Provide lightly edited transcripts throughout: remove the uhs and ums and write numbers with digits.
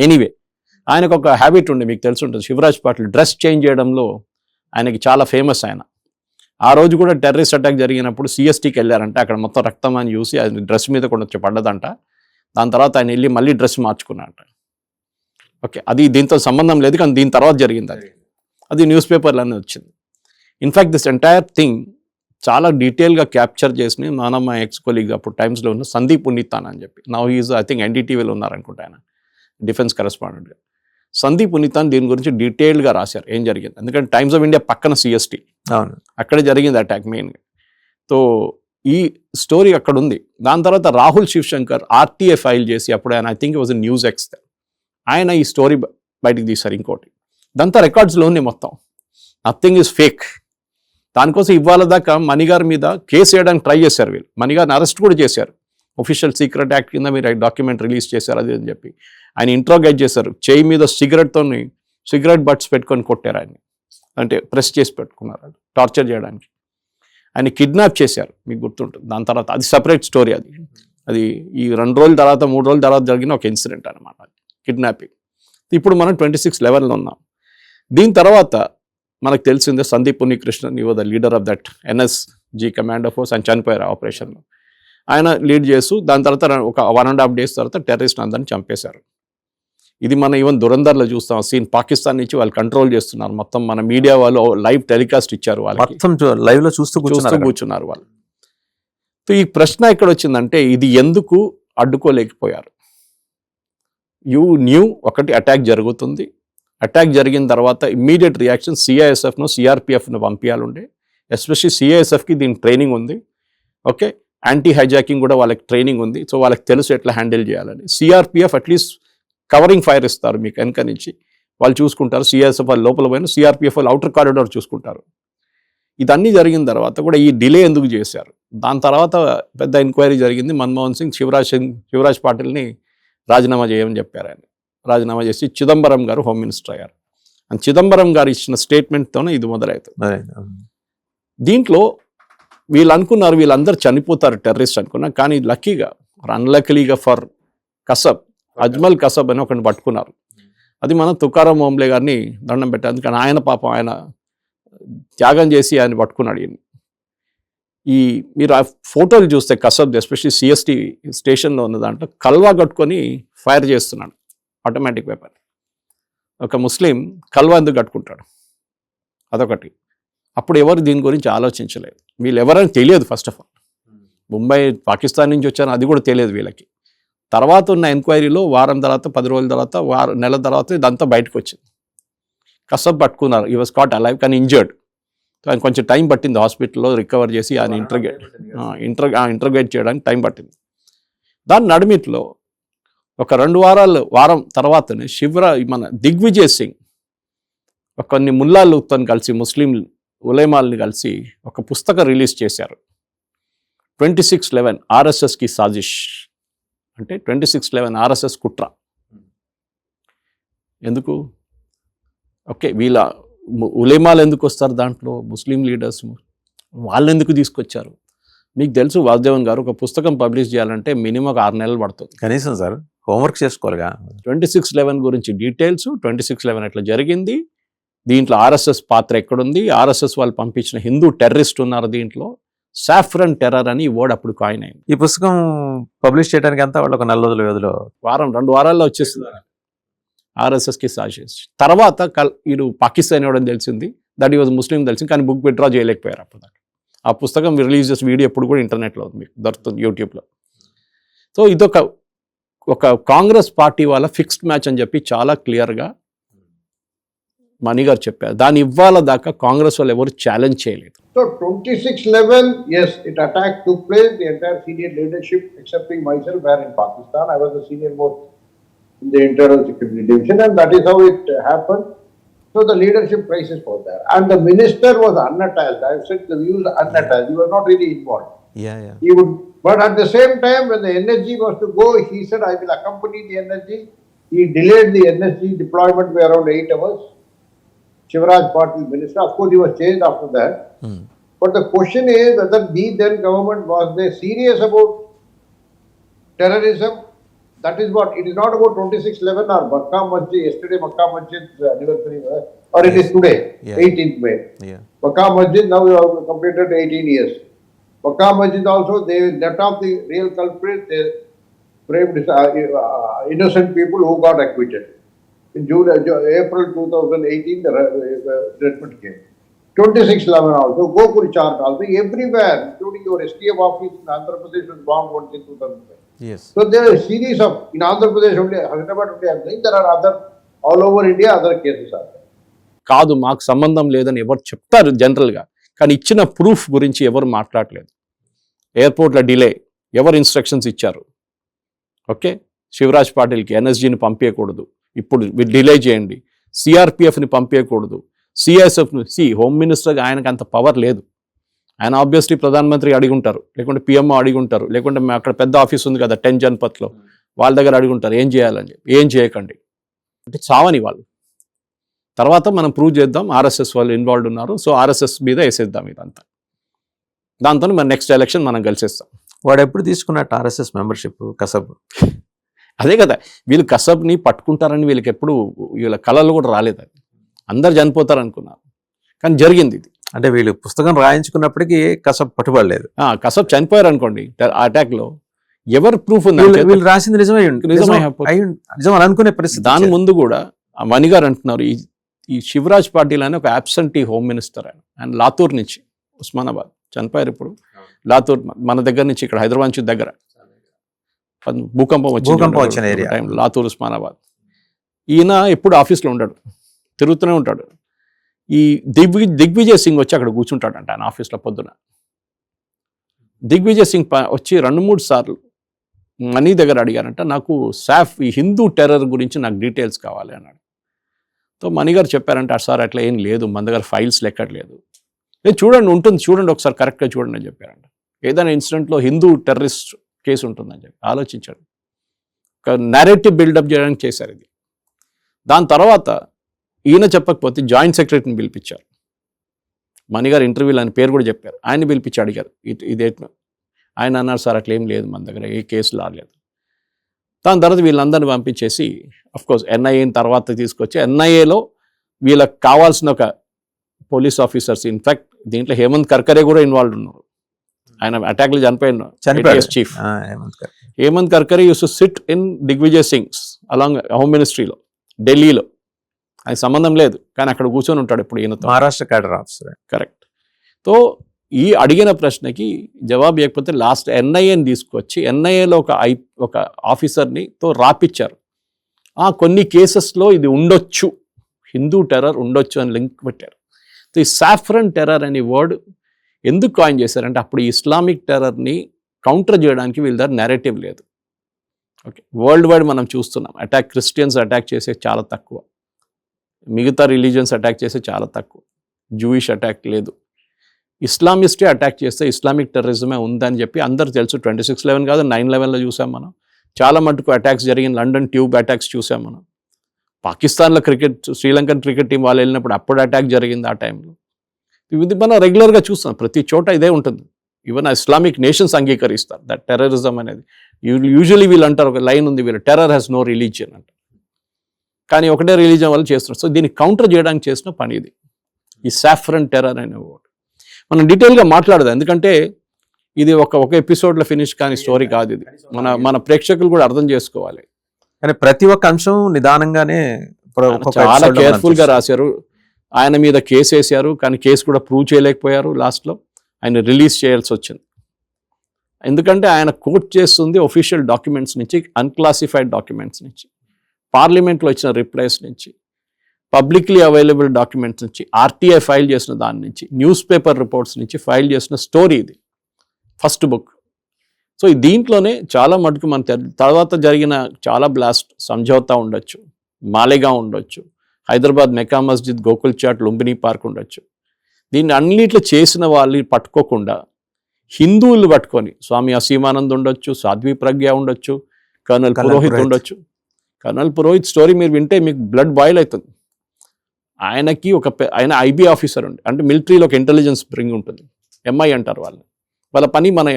Anyway ఆయనకు ఒక habit ఉండే, మీకు తెలిసి ఉంటుంది, శివరాజ్ పాటిల్ డ్రెస్ చేంజ్ చేయడంలో ఆయనకి చాలా ఫేమస్ ఆయన. ఆ రోజు కూడా టెర్రరిస్ట్ అటాక్ జరిగినప్పుడు సిఎస్టీకి వెళ్ళారంట, అక్కడ మొత్తం రక్తం అని చూసి ఆయన డ్రెస్ మీద కూడా వచ్చి పడ్డదంట. దాని తర్వాత ఆయన వెళ్ళి మళ్ళీ డ్రెస్ మార్చుకున్నాడంట. ఓకే, అది దీంతో సంబంధం లేదు, కానీ దీని తర్వాత జరిగింది అది న్యూస్ పేపర్లోనే వచ్చింది. ఇన్ఫ్యాక్ట్ దిస్ ఎంటైర్ థింగ్ చాలా డీటెయిల్గా క్యాప్చర్ చేసి మా ఎక్స్ కొలీగ్ అప్పుడు టైమ్స్లో ఉన్న సందీప్ ఉన్నితాన్ అని చెప్పి, నౌ హీజ్ ఐ థింక్ ఎన్డీటీవీలో ఉన్నారనుకుంటా ఆయన, డిఫెన్స్ కరెస్పాండెంట్గా. సందీప్ ఉన్నితాన్ దీని గురించి డీటెయిల్గా రాశారు ఏం జరిగింది, ఎందుకంటే టైమ్స్ ఆఫ్ ఇండియా పక్కన సిఎస్టీ, అవును, అక్కడే జరిగింది అటాక్ మెయిన్గా. సో ఈ స్టోరీ అక్కడ ఉంది. దాని తర్వాత రాహుల్ శివశంకర్ ఆర్టీఏ ఫైల్ చేసి అప్పుడు ఆయన, I think it was news X, ఆయన ఈ స్టోరీ బయటికి తీశారు. ఇంకోటి ఇదంతా రికార్డ్స్లో ఉంది మొత్తం, నథింగ్ ఈజ్ ఫేక్. దానికోసం ఇవాళ దాకా మణిగారి మీద కేసు వేయడానికి ట్రై చేశారు వీళ్ళు, మణిగారిని అరెస్ట్ కూడా చేశారు. ఒఫిషియల్ సీక్రెట్ యాక్ట్ కింద మీరు డాక్యుమెంట్ రిలీజ్ చేశారు అది అని చెప్పి ఆయన ఇంట్రోగేట్ చేశారు. చేయి మీద సిగరెట్ బట్స్ పెట్టుకొని కొట్టారు ఆయన, అంటే ప్రెస్ చేసి పెట్టుకున్నారు టార్చర్ చేయడానికి. ఆయన కిడ్నాప్ చేశారు, మీకు గుర్తుంటుంది. దాని తర్వాత అది సపరేట్ స్టోరీ, అది ఈ 2 రోజుల తర్వాత 3 రోజుల తర్వాత జరిగిన ఒక ఇన్సిడెంట్ అనమాట కిడ్నాపింగ్. ఇప్పుడు మనం 26/11లో ఉన్నాం. దీని తర్వాత మనకు తెలిసిందే Sandeep Unnikrishnan your the leader of that NSG commando force, ఆయన చనిపోయారు ఆపరేషన్లో. ఆయన లీడ్ చేస్తూ దాని తర్వాత ఒక 1.5 days తర్వాత టెర్రరిస్ట్ అందరిని చంపేశారు. ఇది మనం ఈవెన్ దురంధర్లో చూస్తాం సీన్, పాకిస్తాన్ నుంచి వాళ్ళు కంట్రోల్ చేస్తున్నారు మొత్తం. మన మీడియా వాళ్ళు లైవ్ టెలికాస్ట్ ఇచ్చారు, వాళ్ళు మొత్తం లైవ్లో చూస్తూ కూర్చున్నారు వాళ్ళు. సో ఈ ప్రశ్న ఎక్కడ వచ్చిందంటే, ఇది ఎందుకు అడ్డుకోలేకపోయారు? యూ న్యూ ఒకటి అటాక్ జరుగుతుంది, అటాక్ జరిగిన తర్వాత ఇమ్మీడియట్ రియాక్షన్ సిఐఎస్ఎఫ్ను సిఆర్పిఎఫ్ను పంపించాలండే, ఎస్పెషల్లీ సిఐఎస్ఎఫ్కి దీని ట్రైనింగ్ ఉంది. ఓకే, యాంటీ హైజాకింగ్ కూడా వాళ్ళకి ట్రైనింగ్ ఉంది, సో వాళ్ళకి తెలుసు ఎట్లా హ్యాండిల్ చేయాలని. సిఆర్పిఎఫ్ అట్లీస్ట్ కవరింగ్ ఫైర్ ఇస్తారు మీకు వెనక నుంచి, వాళ్ళు చూసుకుంటారు. సిఐఎస్ఎఫ్ వాళ్ళు లోపల పోయిన, సిఆర్పిఎఫ్ వాళ్ళు అవుటర్ కారిడార్ చూసుకుంటారు. ఇదన్నీ జరిగిన తర్వాత కూడా ఈ డిలే ఎందుకు చేశారు? దాని తర్వాత పెద్ద ఎంక్వైరీ జరిగింది. మన్మోహన్ సింగ్ శివరాజ్ పాటిల్ని రాజీనామా చేయమని చెప్పారు. ఆయన రాజీనామా చేసి చిదంబరం గారు హోమ్ మినిస్టర్ అయ్యారు. అండ్ చిదంబరం గారు ఇచ్చిన స్టేట్మెంట్తోనే ఇది మొదలవుతుంది. దీంట్లో వీళ్ళు అనుకున్నారు వీళ్ళందరూ చనిపోతారు టెర్రరిస్ట్ అనుకున్నారు, కానీ లక్కీగా అన్లక్కీగా ఫర్ కసబ్, అజ్మల్ కసబ్ అని ఒకరిని పట్టుకున్నారు. అది మనం తుకారాం ఓంబ్లే గారిని దండం పెట్టారు, అందుకని ఆయన పాపం ఆయన త్యాగం చేసి ఆయన పట్టుకున్నాడు. ఈ మీరు ఆ ఫోటోలు చూస్తే కసబ్ ఎస్పెషల్లీ సిఎస్టీ స్టేషన్లో ఉన్న దాంట్లో కల్వా కట్టుకొని ఫైర్ చేస్తున్నాడు, ఆటోమేటిక్ వెపన్. ఒక ముస్లిం కల్వా ఎందుకు కట్టుకుంటాడు? అదొకటి. అప్పుడు ఎవరు దీని గురించి ఆలోచించలేదు, వీళ్ళు ఎవరైనా తెలియదు. First of all Mumbai Pakistan నుంచి వచ్చాను అది కూడా తెలియదు వీళ్ళకి. తర్వాత ఉన్న ఎంక్వైరీలో వారం తర్వాత 10 రోజుల తర్వాత నెల తర్వాత ఇదంతా బయటకు వచ్చింది. కసబ్ పట్టుకున్నారు, ఈ వాజ్ కాట్ అలైవ్ కానీ ఇంజర్డ్. ఆయన కొంచెం టైం పట్టింది హాస్పిటల్లో రికవర్ చేసి ఆయన ఇంటర్గేట్ చేయడానికి టైం పట్టింది. దాని నడిమిట్లో ఒక 2 వారం తర్వాతనే మన దిగ్విజయ్ సింగ్ కొన్ని ముల్లాలతో కలిసి ముస్లిం ఉలేమాల్ని కలిసి ఒక పుస్తకం రిలీజ్ చేశారు, 26/11 ఆర్ఎస్ఎస్కి సాజిష్. అంటే 26/11 ఆర్ఎస్ఎస్ కుట్ర. ఎందుకు? ఓకే, వీళ్ళ ఉలేమాలు ఎందుకు వస్తారు దాంట్లో, ముస్లిం లీడర్స్ వాళ్ళు ఎందుకు తీసుకొచ్చారు? మీకు తెలుసు వాసుదేవన్ గారు ఒక పుస్తకం పబ్లిష్ చేయాలంటే మినిమం 6 నెలలు పడుతుంది కనీసం. Sir homework చేసుకోవాలిగా. 26/11 గురించి డీటెయిల్స్, 26/11 ఎట్లా జరిగింది, దీంట్లో ఆర్ఎస్ఎస్ పాత్ర ఎక్కడుంది, ఆర్ఎస్ఎస్ వాళ్ళు పంపించిన హిందూ టెర్రరిస్ట్ ఉన్నారు దీంట్లో, సాఫ్రన్ టెర్రర్ అని ఈ వర్డ్ అప్పుడు కాయిన్ అయింది. ఈ పుస్తకం పబ్లిష్ చేయడానికి అంతా వాళ్ళు ఒక 4 రోజుల వ్యవధిలో 2 వారాల్లో వచ్చేస్తుంది ఆర్ఎస్ఎస్కి సాజిష్. తర్వాత వీడు పాకిస్తాన్ ఇవ్వడం తెలిసింది, దట్ ఈ వాజ్ ముస్లిం తెలిసింది, కానీ బుక్ విత్డ్రా చేయలేకపోయారు అప్పుడు దాకా. ఆ పుస్తకం రిలీజ్ చేసిన వీడియో ఎప్పుడు కూడా ఇంటర్నెట్లో మీకు దొరుకుతుంది, యూట్యూబ్లో. సో ఇదొక కాంగ్రెస్ పార్టీ వాళ్ళ ఫిక్స్డ్ మ్యాచ్ అని చెప్పి చాలా క్లియర్గా మణి గారు చెప్పారు. దాని ఇవ్వాల దాకా కాంగ్రెస్ వాళ్ళు ఎవరు ఛాలెంజ్ చేయలేదు. So 26/11, yes, it attack took place. The entire senior leadership, excepting myself, were in Pakistan. I was the senior most in the internal security division, and that is how it happened. So the leadership crisis was there, and the minister was unattached. I have said the views unattached. He was not really involved. Yeah. He would, but at the same time, when the NSG was to go, he said, "I will accompany the NSG." He delayed the NSG deployment by around 8 hours. Shivraj Patil minister, of course, he was changed after that. But the question is whether the then government was they serious about terrorism That is what, it is not about 26/11 or Makkah Masjid, yesterday Makkah Masjid anniversary, or it is today, Yeah. 18th May. Yeah. Makkah Masjid, now we have completed 18 years. Makkah Masjid also, they let off the real culprits, they framed innocent people who got acquitted. In April 2018, the judgment came. 26/11 also, Gokul Chart also, everywhere, including your STF office in Andhra Pradesh was bombed once in 2005. Yes. So there are a series of, in Andhra Pradesh only, Hyderabad only, I'm saying, there are other, all over India, other cases are there. కాదు మాకు సంబంధం లేదని ఎవరు చెప్తారు జనరల్గా, కానీ ఇచ్చిన proof గురించి ఎవరు మాట్లాడలేదు. ఎయిర్పోర్ట్లో డిలే, ఎవరు ఇన్స్ట్రక్షన్స్ ఇచ్చారు? ఓకే, శివరాజ్ పాటిల్కి ఎన్ఎస్జీని పంపించకూడదు, ఇప్పుడు డిలే చేయండి, సిఆర్పిఎఫ్ని పంపించకూడదు, సిఎస్ఎఫ్ని. హోమ్ మినిస్టర్గా ఆయనకు అంత పవర్ లేదు. ఆయన ఆబ్వియస్లీ ప్రధానమంత్రి అడిగి ఉంటారు, లేకుంటే పిఎంఓ అడిగి ఉంటారు, లేకుంటే అక్కడ పెద్ద ఆఫీస్ ఉంది కదా 10 జన్పథ్లో, వాళ్ళ దగ్గర అడిగి ఉంటారు ఏం చేయాలని చెప్పి. ఏం చేయకండి అంటే చావని వాళ్ళు. తర్వాత మనం ప్రూవ్ చేద్దాం ఆర్ఎస్ఎస్ వాళ్ళు ఇన్వాల్వ్ ఉన్నారు, సో ఆర్ఎస్ఎస్ మీద వేసేద్దాం ఇదంతా. దాంతో మన నెక్స్ట్ ఎలక్షన్ మనం కలిసేస్తాం. వాడు ఎప్పుడు తీసుకున్నట్టు ఆర్ఎస్ఎస్ మెంబర్షిప్ కసబ్? అదే కదా, వీళ్ళు కసబ్ని పట్టుకుంటారని వీళ్ళకి ఎప్పుడు వీళ్ళ కళలు కూడా రాలేదు. అది అందరు చనిపోతారు అనుకున్నారు, కానీ జరిగింది ఇది. అంటే వీళ్ళు పుస్తకం రాయించుకున్నప్పటికీ కసబ్ పట్టుబడలేదు. కసబ్ చనిపోయారు అనుకోండి ఆ అటాక్ లో, ఎవరు ప్రూఫ్ ఉంది? వీళ్ళు రాసింది నిజమై నిజం అని అనుకునే పరిస్థితి. దాని ముందు కూడా మణి గారు అంటున్నారు, ఈ శివరాజ్ పాటిల్ అని ఒక అబ్సెంటీ హోమ్ మినిస్టర్ ఆయన లాతూర్ నుంచి, ఉస్మానాబాద్, చనిపోయారు ఇప్పుడు. లాతూర్ మన దగ్గర నుంచి, ఇక్కడ హైదరాబాద్ నుంచి దగ్గర. భూకంపం వచ్చిన ఏరియా, లాతూర్, ఉస్మానాబాద్. ఈయన ఎప్పుడు ఆఫీస్లో ఉంటాడు, తిరుగుతూనే ఉంటాడు. ఈ దిగ్విజయ్ సింగ్ వచ్చి అక్కడ కూర్చుంటాడంట ఆయన ఆఫీస్లో పొద్దున. దిగ్విజయ్ సింగ్ వచ్చి 2-3 సార్లు మనీ దగ్గర అడిగారంట, నాకు సాఫ్ ఈ హిందూ టెర్రర్ గురించి నాకు డీటెయిల్స్ కావాలి అన్నాడు. సో మణి గారు చెప్పారంట, సార్ అట్లా ఏం లేదు, మన దగ్గర ఫైల్స్ లెక్కట్లేదు. చూడండి ఉంటుంది, చూడండి ఒకసారి కరెక్ట్గా చూడండి అని చెప్పారంట. ఏదైనా ఇన్సిడెంట్లో హిందూ టెర్రరిస్ట్ కేసు ఉంటుందని చెప్పి ఆలోచించాడు. ఒక నేరేటివ్ బిల్డప్ చేయడానికి చేశారు ఇది. దాని తర్వాత ఈయన చెప్పకపోతే జాయింట్ సెక్రటరీని పిలిపించారు. మణి గారు ఇంటర్వ్యూలో ఆయన పేరు కూడా చెప్పారు. ఆయన్ని పిలిపించి అడిగారు ఇదేట్లా. ఆయన అన్నారు, సార్ అట్లా ఏం లేదు, మన దగ్గర ఏ కేసు రాలేదు. దాని తర్వాత వీళ్ళందరినీ పంపించేసి అఫ్కోర్స్ ఎన్ఐఏని తర్వాత తీసుకొచ్చి, ఎన్ఐఏలో వీళ్ళకి కావాల్సిన ఒక పోలీస్ ఆఫీసర్స్, ఇన్ఫాక్ట్ దీంట్లో హేమంత్ కర్కరే కూడా ఇన్వాల్వ్ ఉన్నారు. ఆయన అటాక్లో చనిపోయిన chief Hemant Karkare used to sit in Digvijay Singh's along home మినిస్ట్రీలో ఢిల్లీలో. ఆయన సంబంధం లేదు, కానీ అక్కడ కూర్చొని ఉంటాడు ఇప్పుడు ఈయనతో. Maharashtra cadre officer. Correct. So ఈ అడిగిన ప్రశ్నకి జవాబు ఇవ్వకపోతే లాస్ట్ ఎన్ఐఏని తీసుకొచ్చి ఎన్ఐఏలో ఒక ఆఫీసర్ని తో రాపిచ్చారు. కొన్ని కేసెస్లో ఇది ఉండొచ్చు, హిందూ టెర్రర్ ఉండొచ్చు అని లింక్ పెట్టారు. సో ఈ సాఫ్రన్ టెర్రర్ అనే వర్డ్ ఎందుకు కాయిన్ చేశారంటే, అప్పుడు ఇస్లామిక్ టెర్రర్ని కౌంటర్ చేయడానికి వీళ్ళ దగ్గర నెరేటివ్ లేదు. ఓకే, వరల్డ్ వైడ్ మనం చూస్తున్నాం క్రిస్టియన్స్ అటాక్ చేసే చాలా తక్కువ, మిగతా రిలీజియన్స్ అటాక్ చేసే చాలా తక్కువ, జూయిష్ అటాక్ లేదు. ఇస్లామిస్టే అటాక్ చేస్తే ఇస్లామిక్ టెర్రరిజమే ఉందని చెప్పి అందరూ తెలుసు. 26/11 కాదు, 9/11లో చూసాం మనం. చాలా మటుకు అటాక్స్ జరిగిన, లండన్ ట్యూబ్ అటాక్స్ చూసాం మనం. పాకిస్తాన్లో శ్రీలంకన్ క్రికెట్ టీం వాళ్ళు వెళ్ళినప్పుడు అప్పుడు అటాక్ జరిగింది ఆ టైంలో. ఇది మనం రెగ్యులర్గా చూస్తాం, ప్రతి చోట ఇదే ఉంటుంది. ఈవెన్ ఇస్లామిక్ నేషన్స్ అంగీకరిస్తారు దట్ టెర్రరిజం అనేది. యూజువలీ వీళ్ళు అంటారు, ఒక లైన్ ఉంది వీళ్ళు, టెర్రర్ హ్యాస్ నో రిలీజియన్ అంట. కానీ ఒకటే రిలీజియన్ వాళ్ళు చేస్తున్నారు. సో దీన్ని కౌంటర్ చేయడానికి చేసిన పని ఇది, ఈ సాఫ్రన్ టెర్రర్ అనే వర్డ్. మనం డీటెయిల్గా మాట్లాడదాం, ఎందుకంటే ఇది ఒక ఎపిసోడ్లో ఫినిష్ కాని స్టోరీ కాదు. ఇది మన ప్రేక్షకులు కూడా అర్థం చేసుకోవాలి. కానీ ప్రతి ఒక్క అంశం నిదానంగానే చాలా కేర్ఫుల్గా రాశారు. ఆయన మీద కేసు వేశారు, కానీ కేసు కూడా ప్రూవ్ చేయలేకపోయారు. లాస్ట్లో ఆయన రిలీజ్ చేయాల్సి వచ్చింది. ఎందుకంటే ఆయన కోట్ చేస్తుంది ఒఫీషియల్ డాక్యుమెంట్స్ నుంచి, అన్క్లాసిఫైడ్ డాక్యుమెంట్స్ నుంచి, పార్లమెంట్లో ఇచ్చిన రిప్లైస్ నుంచి, పబ్లిక్లీ అవైలబుల్ డాక్యుమెంట్స్ నుంచి, ఆర్టీఐ ఫైల్ చేసిన దాని నుంచి, న్యూస్ పేపర్ రిపోర్ట్స్ నుంచి ఫైల్ చేసిన స్టోరీ ఇది, ఫస్ట్ బుక్. సో దీంట్లోనే చాలా మటుకు మన తర్వాత జరిగిన చాలా బ్లాస్ట్, సంజౌతా ఉండొచ్చు, మాలేగాం ఉండొచ్చు, హైదరాబాద్ మెకా మస్జిద్, గోకుల్ చాట్, లుంబిని పార్క్ ఉండొచ్చు. దీన్ని అన్నిట్లో చేసిన వాళ్ళు పట్టుకోకుండా హిందువులు పట్టుకొని, స్వామి అసీమానంద్ ఉండొచ్చు, సాధ్వి ప్రజ్ఞ ఉండొచ్చు, కర్నల్ పురోహిత్ ఉండొచ్చు. కర్నల్ పురోహిత్ స్టోరీ మీరు వింటే మీకు బ్లడ్ బాయిల్ అవుతుంది. ఆయన ఐబీ ఆఫీసర్ ఉండి, అంటే మిలిటరీలో ఒక ఇంటెలిజెన్స్ బ్రింగ్ ఉంటుంది, ఎంఐ అంటారు వాళ్ళని. వాళ్ళ పని మన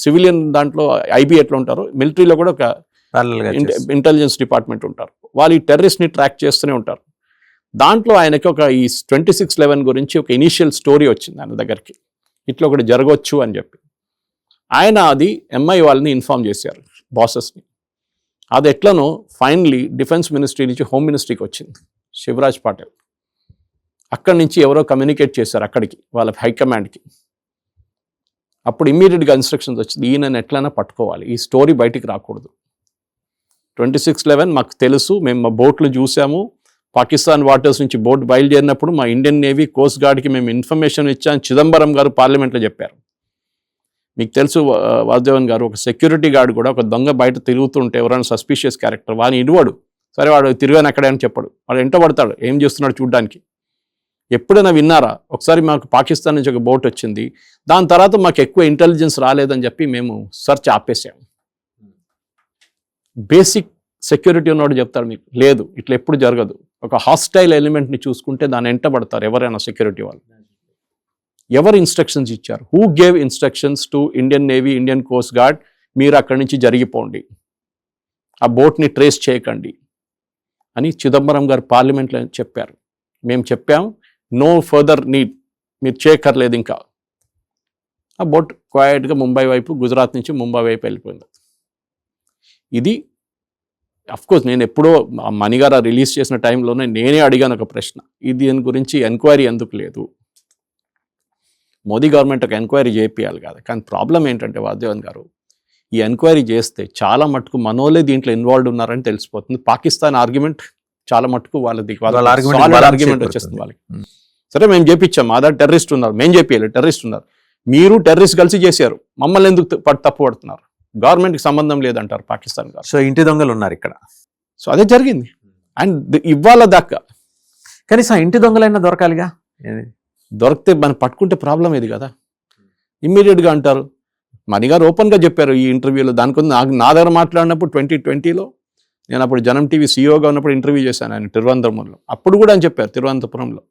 సివిలియన్ దాంట్లో ఐబీ ఎట్లా ఉంటారో మిలిటరీలో కూడా ఒక Parallel గా చేస్తారు. ఇంటెలిజెన్స్ డిపార్ట్మెంట్ ఉంటారు, వాళ్ళు ఈ టెర్రరిస్ట్ని ట్రాక్ చేస్తూనే ఉంటారు. దాంట్లో ఆయనకి ఒక ఈ 26/11 గురించి ఒక ఇనీషియల్ స్టోరీ వచ్చింది ఆయన దగ్గరికి, ఇట్లా ఒకటి జరగవచ్చు అని చెప్పి. ఆయన అది ఎంఐ వాళ్ళని ఇన్ఫార్మ్ చేశారు, బాసెస్ని. అది ఎట్లనో ఫైనలీ డిఫెన్స్ మినిస్ట్రీ నుంచి హోమ్ మినిస్ట్రీకి వచ్చింది, శివరాజ్ పాటిల్. అక్కడి నుంచి ఎవరో కమ్యూనికేట్ చేశారు అక్కడికి, వాళ్ళ హైకమాండ్కి. అప్పుడు ఇమ్మీడియట్గా ఇన్స్ట్రక్షన్స్ వచ్చింది, ఈయనని ఎట్లైనా పట్టుకోవాలి, ఈ స్టోరీ బయటికి రాకూడదు. 26/11 మాకు తెలుసు, మేము మా బోట్లు చూసాము, పాకిస్తాన్ వాటర్స్ నుంచి బోట్ బయలుదేరినప్పుడు మా ఇండియన్ నేవీ కోస్ట్ గార్డ్కి మేము ఇన్ఫర్మేషన్ ఇచ్చాం, చిదంబరం గారు పార్లమెంట్లో చెప్పారు. మీకు తెలుసు వాసుదేవన్ గారు, ఒక సెక్యూరిటీ గార్డ్ కూడా ఒక దొంగ బయట తిరుగుతుంటే ఎవరైనా సస్పీషియస్ క్యారెక్టర్ వాడిని ఇడువాడు, సరే వాడు తిరిగాను అక్కడే అని చెప్పాడు, వాడు ఎంట పడతాడు ఏం చేస్తున్నాడు చూడ్డానికి. ఎప్పుడైనా విన్నారా? ఒకసారి మాకు పాకిస్తాన్ నుంచి ఒక బోట్ వచ్చింది, దాని తర్వాత మాకు ఎక్కువ ఇంటెలిజెన్స్ రాలేదని చెప్పి మేము సెర్చ్ ఆపేసాము. బేసిక్ సెక్యూరిటీ ఉన్నవాడు చెప్తాడు మీకు, లేదు ఇట్లా ఎప్పుడు జరగదు, ఒక హాస్టైల్ ఎలిమెంట్ని చూసుకుంటే దాన్ని ఎంట పడతారు ఎవరైనా సెక్యూరిటీ వాళ్ళు. ఎవరు ఇన్స్ట్రక్షన్స్ ఇచ్చారు? Who gave instructions to Indian navy, Indian coast guard, మీరు అక్కడి నుంచి జరిగిపోండి, ఆ బోట్ని ట్రేస్ చేయకండి అని చిదంబరం గారు పార్లమెంట్లో చెప్పారు. మేము చెప్పాం, నో ఫర్దర్ నీడ్, మీరు చేయక్కర్లేదు ఇంకా. ఆ బోట్ క్వైట్గా ముంబై వైపు, గుజరాత్ నుంచి ముంబై వైపు వెళ్ళిపోయింది. ఇది అఫ్కోర్స్ నేను ఎప్పుడో మణిగారు రిలీజ్ చేసిన టైంలోనే నేనే అడిగాను ఒక ప్రశ్న, ఇది దీని గురించి ఎంక్వైరీ ఎందుకు లేదు, మోదీ గవర్నమెంట్ ఒక ఎంక్వైరీ చేయాలి కదా. కానీ ప్రాబ్లం ఏంటంటే వాసుదేవన్ గారు, ఈ ఎంక్వైరీ చేస్తే చాలా మటుకు మనోలే దీంట్లో ఇన్వాల్వ్ ఉన్నారని తెలిసిపోతుంది. పాకిస్తాన్ ఆర్గ్యుమెంట్ చాలా మటుకు వాళ్ళది ఆర్గ్యుమెంట్ వచ్చేస్తుంది వాళ్ళకి. సరే మేము చేపించాం, మా దగ్గర టెర్రరిస్ట్ ఉన్నారు, మేము చేపియాలి, టెర్రరిస్ట్ ఉన్నారు, మీరు టెర్రరిస్ట్ కలిసి చేశారు, మమ్మల్ని ఎందుకు తప్పు పడుతున్నారు, గవర్నమెంట్కి సంబంధం లేదంటారు పాకిస్తాన్ గారు. సో ఇంటి దొంగలు ఉన్నారు ఇక్కడ. సో అదే జరిగింది. అండ్ ఇవాళ దాకా కనీసం ఇంటి దొంగలైనా దొరకాలిగా, దొరికితే మనం పట్టుకుంటే ప్రాబ్లం ఇది కదా. ఇమ్మీడియట్గా అంటారు, మణిగారు ఓపెన్గా చెప్పారు ఈ ఇంటర్వ్యూలో. దానికి నా దగ్గర మాట్లాడినప్పుడు 2020లో నేను అప్పుడు జనం టీవీ సీఈఓగా ఉన్నప్పుడు ఇంటర్వ్యూ చేశాను ఆయన తిరువనంతపురంలో. అప్పుడు కూడా అని చెప్పారు తిరువనంతపురంలో,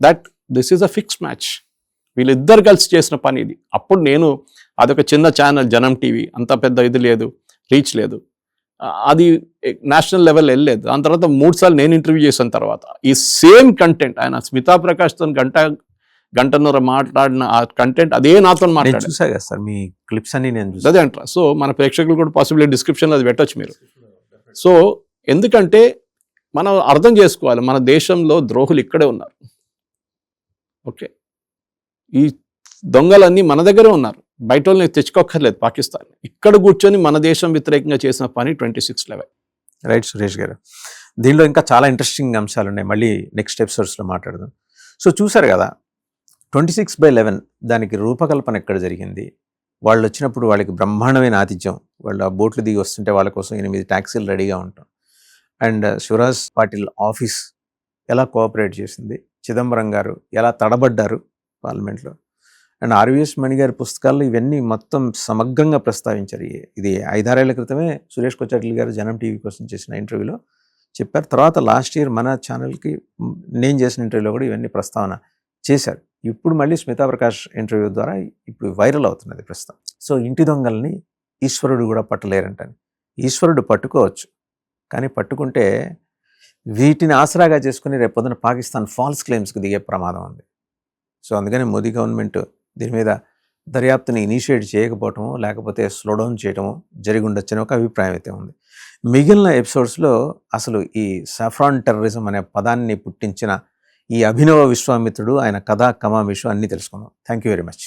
that this is a fix match, వీళ్ళిద్దరు కలిసి చేసిన పని ఇది. అప్పుడు నేను అదొక చిన్న ఛానల్ జనం టీవీ, అంత పెద్ద ఇది లేదు, రీచ్ లేదు, అది నేషనల్ లెవెల్ వెళ్ళలేదు. దాని తర్వాత 3 సార్లు నేను ఇంటర్వ్యూ చేసిన తర్వాత ఈ సేమ్ కంటెంట్ ఆయన స్మితా ప్రకాష్తో గంటన్నర మాట్లాడిన ఆ కంటెంట్ అదే నాతో మాట్లాడారు. చూసా కదా సార్ మీ క్లిప్స్ అన్ని నేను చూసా. అదే అంటారా. సో మన ప్రేక్షకులు కూడా పాసిబిలిటీ డిస్క్రిప్షన్లో అది పెట్టొచ్చు మీరు. సో ఎందుకంటే మనం అర్థం చేసుకోవాలి, మన దేశంలో ద్రోహులు ఇక్కడే ఉన్నారు. ఓకే, ఈ దొంగలన్నీ మన దగ్గరే ఉన్నారు, బయట వాళ్ళని తెచ్చుకోక్కర్లేదు పాకిస్తాన్. ఇక్కడ కూర్చొని మన దేశం వ్యతిరేకంగా చేసిన పని 26/11. రైట్ సురేష్ గారు, దీనిలో ఇంకా చాలా ఇంట్రెస్టింగ్ అంశాలు ఉన్నాయి, మళ్ళీ నెక్స్ట్ ఎపిసోడ్స్లో మాట్లాడదాం. సో చూసారు కదా 26/11 దానికి రూపకల్పన ఎక్కడ జరిగింది, వాళ్ళు వచ్చినప్పుడు వాళ్ళకి బ్రహ్మాండమైన ఆతిథ్యం, వాళ్ళు ఆ బోట్లు దిగి వస్తుంటే వాళ్ళ కోసం 8 ట్యాక్సీలు రెడీగా ఉంటాం. అండ్ శివరాజ్ పాటిల్ ఆఫీస్ ఎలా కోఆపరేట్ చేసింది, చిదంబరం గారు ఎలా తడబడ్డారు పార్లమెంట్లో, అండ్ ఆర్వీఎస్ మణి గారి పుస్తకాల్లో ఇవన్నీ మొత్తం సమగ్రంగా ప్రస్తావించారు. ఇది 5-6 ఏళ్ల క్రితమే సురేష్ కొచ్చాటిల్ గారు జనం టీవీ కోసం చేసిన ఇంటర్వ్యూలో చెప్పారు. తర్వాత లాస్ట్ ఇయర్ మన ఛానల్కి నేను చేసిన ఇంటర్వ్యూలో కూడా ఇవన్నీ ప్రస్తావన చేశారు. ఇప్పుడు మళ్ళీ స్మితా ప్రకాష్ ఇంటర్వ్యూ ద్వారా ఇప్పుడు వైరల్ అవుతున్నది ప్రస్తుతం. సో ఇంటి దొంగల్ని ఈశ్వరుడు కూడా పట్టలేరంటని. ఈశ్వరుడు పట్టుకోవచ్చు, కానీ పట్టుకుంటే వీటిని ఆసరాగా చేసుకుని రేపొద్దున పాకిస్తాన్ ఫాల్స్ క్లెయిమ్స్కి దిగే ప్రమాదం ఉంది. సో అందుకని మోదీ గవర్నమెంట్ దీని మీద దర్యాప్తుని ఇనిషియేట్ చేయకపోవటము, లేకపోతే స్లో డౌన్ చేయటము జరిగి ఉండొచ్చని ఒక అభిప్రాయం అయితే ఉంది. మిగిలిన ఎపిసోడ్స్లో అసలు ఈ సాఫ్రాన్ టెర్రరిజం అనే పదాన్ని పుట్టించిన ఈ అభినవ విశ్వామిత్రుడు, ఆయన కథా కమామిషు అన్నీ తెలుసుకుందాం. Thank you very much.